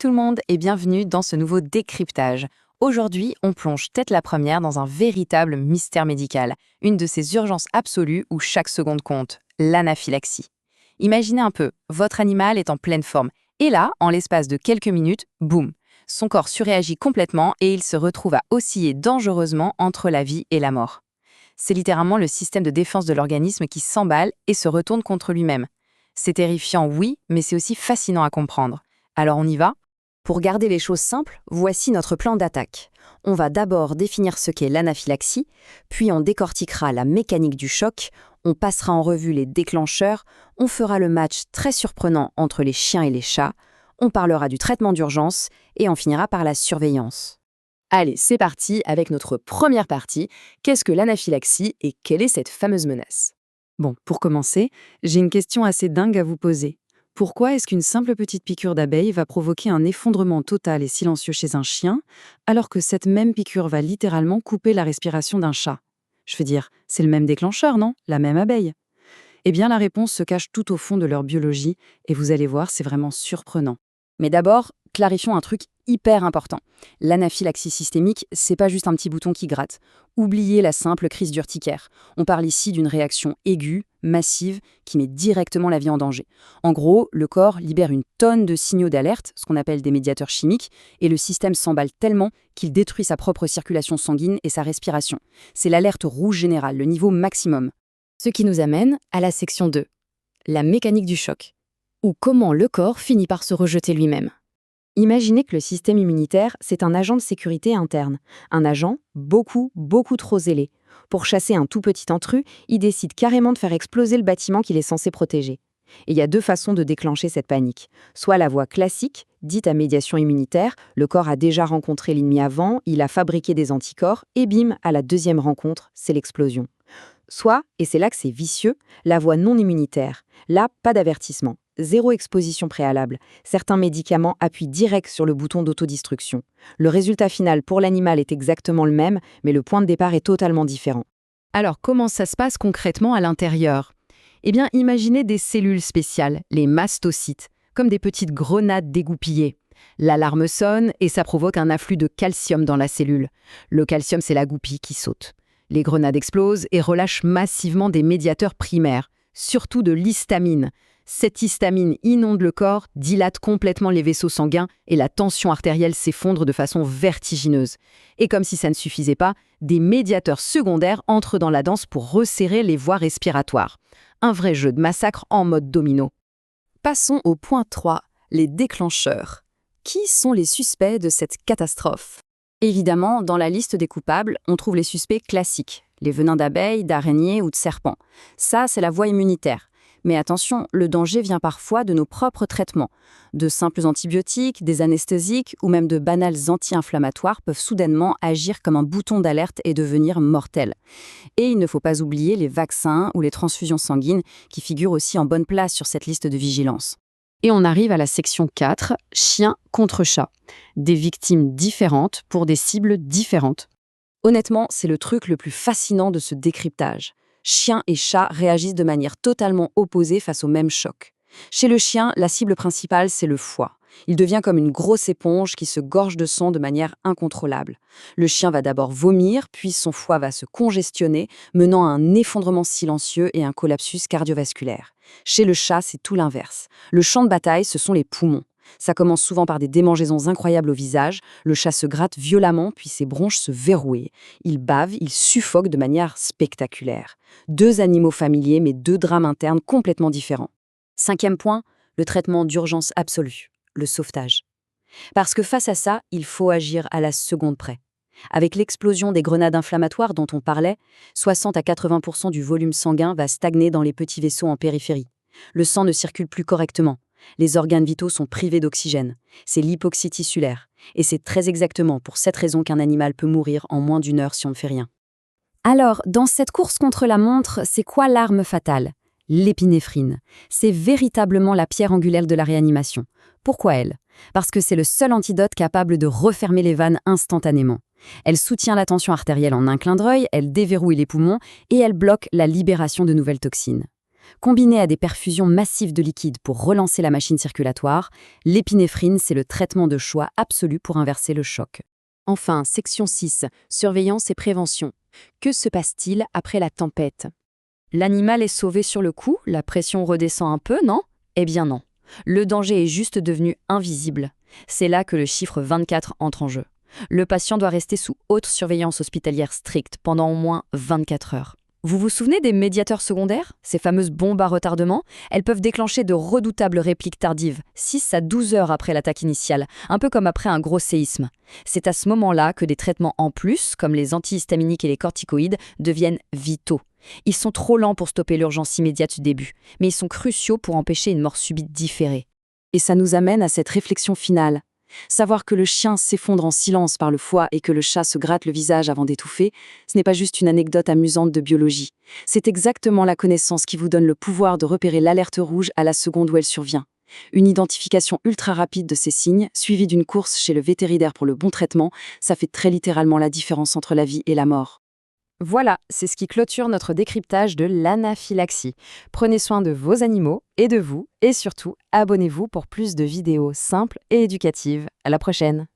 tout le monde et bienvenue dans ce nouveau décryptage. Aujourd'hui, on plonge tête la première dans un véritable mystère médical, une de ces urgences absolues où chaque seconde compte, l'anaphylaxie. Imaginez un peu, votre animal est en pleine forme, et là, en l'espace de quelques minutes, boum, son corps surréagit complètement et il se retrouve à osciller dangereusement entre la vie et la mort. C'est littéralement le système de défense de l'organisme qui s'emballe et se retourne contre lui-même. C'est terrifiant, oui, mais c'est aussi fascinant à comprendre. Alors on y va ? Pour garder les choses simples, voici notre plan d'attaque. On va d'abord définir ce qu'est l'anaphylaxie, puis on décortiquera la mécanique du choc, on passera en revue les déclencheurs, on fera le match très surprenant entre les chiens et les chats, on parlera du traitement d'urgence et on finira par la surveillance. Allez, c'est parti avec notre première partie. Qu'est-ce que l'anaphylaxie et quelle est cette fameuse menace? Bon, pour commencer, j'ai une question assez dingue à vous poser. Pourquoi est-ce qu'une simple petite piqûre d'abeille va provoquer un effondrement total et silencieux chez un chien, alors que cette même piqûre va littéralement couper la respiration d'un chat? Je veux dire, c'est le même déclencheur, non? La même abeille. Eh bien, la réponse se cache tout au fond de leur biologie, et vous allez voir, c'est vraiment surprenant. Mais d'abord, clarifions un truc hyper important. L'anaphylaxie systémique, c'est pas juste un petit bouton qui gratte. Oubliez la simple crise d'urticaire. On parle ici d'une réaction aiguë, massive, qui met directement la vie en danger. En gros, le corps libère une tonne de signaux d'alerte, ce qu'on appelle des médiateurs chimiques, et le système s'emballe tellement qu'il détruit sa propre circulation sanguine et sa respiration. C'est l'alerte rouge générale, le niveau maximum. Ce qui nous amène à la section 2, la mécanique du choc, ou comment le corps finit par se rejeter lui-même. Imaginez que le système immunitaire, c'est un agent de sécurité interne. Un agent beaucoup trop zélé. Pour chasser un tout petit intrus, il décide carrément de faire exploser le bâtiment qu'il est censé protéger. Et il y a deux façons de déclencher cette panique. Soit la voie classique, dite à médiation immunitaire, le corps a déjà rencontré l'ennemi avant, il a fabriqué des anticorps, et bim, à la deuxième rencontre, c'est l'explosion. Soit, et c'est là que c'est vicieux, la voie non immunitaire. Là, pas d'avertissement. Zéro exposition préalable. Certains médicaments appuient direct sur le bouton d'autodestruction. Le résultat final pour l'animal est exactement le même, mais le point de départ est totalement différent. Alors comment ça se passe concrètement à l'intérieur ? Eh bien, imaginez des cellules spéciales, les mastocytes, comme des petites grenades dégoupillées. L'alarme sonne et ça provoque un afflux de calcium dans la cellule. Le calcium, c'est la goupille qui saute. Les grenades explosent et relâchent massivement des médiateurs primaires, surtout de l'histamine. Cette histamine inonde le corps, dilate complètement les vaisseaux sanguins et la tension artérielle s'effondre de façon vertigineuse. Et comme si ça ne suffisait pas, des médiateurs secondaires entrent dans la danse pour resserrer les voies respiratoires. Un vrai jeu de massacre en mode domino. Passons au point 3, les déclencheurs. Qui sont les suspects de cette catastrophe ? Évidemment, dans la liste des coupables, on trouve les suspects classiques, les venins d'abeilles, d'araignées ou de serpents. Ça, c'est la voie immunitaire. Mais attention, le danger vient parfois de nos propres traitements. De simples antibiotiques, des anesthésiques ou même de banals anti-inflammatoires peuvent soudainement agir comme un bouton d'alerte et devenir mortels. Et il ne faut pas oublier les vaccins ou les transfusions sanguines qui figurent aussi en bonne place sur cette liste de vigilance. Et on arrive à la section 4, chien contre chat. Des victimes différentes pour des cibles différentes. Honnêtement, c'est le truc le plus fascinant de ce décryptage. Chiens et chats réagissent de manière totalement opposée face au même choc. Chez le chien, la cible principale, c'est le foie. Il devient comme une grosse éponge qui se gorge de sang de manière incontrôlable. Le chien va d'abord vomir, puis son foie va se congestionner, menant à un effondrement silencieux et un collapsus cardiovasculaire. Chez le chat, c'est tout l'inverse. Le champ de bataille, ce sont les poumons. Ça commence souvent par des démangeaisons incroyables au visage, le chat se gratte violemment puis ses bronches se verrouillent. Il bave, il suffoque de manière spectaculaire. Deux animaux familiers mais deux drames internes complètement différents. 5e point, le traitement d'urgence absolue, le sauvetage. Parce que face à ça, il faut agir à la seconde près. Avec l'explosion des grenades inflammatoires dont on parlait, 60 à 80% du volume sanguin va stagner dans les petits vaisseaux en périphérie. Le sang ne circule plus correctement. Les organes vitaux sont privés d'oxygène. C'est l'hypoxie tissulaire. Et c'est très exactement pour cette raison qu'un animal peut mourir en moins d'1 heure si on ne fait rien. Alors, dans cette course contre la montre, c'est quoi l'arme fatale ? L'épinéphrine. C'est véritablement la pierre angulaire de la réanimation. Pourquoi elle ? Parce que c'est le seul antidote capable de refermer les vannes instantanément. Elle soutient la tension artérielle en un clin d'œil, elle déverrouille les poumons et elle bloque la libération de nouvelles toxines. Combiné à des perfusions massives de liquide pour relancer la machine circulatoire, l'épinéphrine, c'est le traitement de choix absolu pour inverser le choc. Enfin, section 6, surveillance et prévention. Que se passe-t-il après la tempête? L'animal est sauvé sur le coup, la pression redescend un peu, non? Eh bien non. Le danger est juste devenu invisible. C'est là que le chiffre 24 entre en jeu. Le patient doit rester sous haute surveillance hospitalière stricte pendant au moins 24 heures. Vous vous souvenez des médiateurs secondaires? Ces fameuses bombes à retardement? Elles peuvent déclencher de redoutables répliques tardives, 6 à 12 heures après l'attaque initiale, un peu comme après un gros séisme. C'est à ce moment-là que des traitements en plus, comme les antihistaminiques et les corticoïdes, deviennent vitaux. Ils sont trop lents pour stopper l'urgence immédiate du début, mais ils sont cruciaux pour empêcher une mort subite différée. Et ça nous amène à cette réflexion finale. Savoir que le chien s'effondre en silence par le foie et que le chat se gratte le visage avant d'étouffer, ce n'est pas juste une anecdote amusante de biologie. C'est exactement la connaissance qui vous donne le pouvoir de repérer l'alerte rouge à la seconde où elle survient. Une identification ultra rapide de ces signes, suivie d'une course chez le vétérinaire pour le bon traitement, ça fait très littéralement la différence entre la vie et la mort. Voilà, c'est ce qui clôture notre décryptage de l'anaphylaxie. Prenez soin de vos animaux et de vous, et surtout, abonnez-vous pour plus de vidéos simples et éducatives. À la prochaine!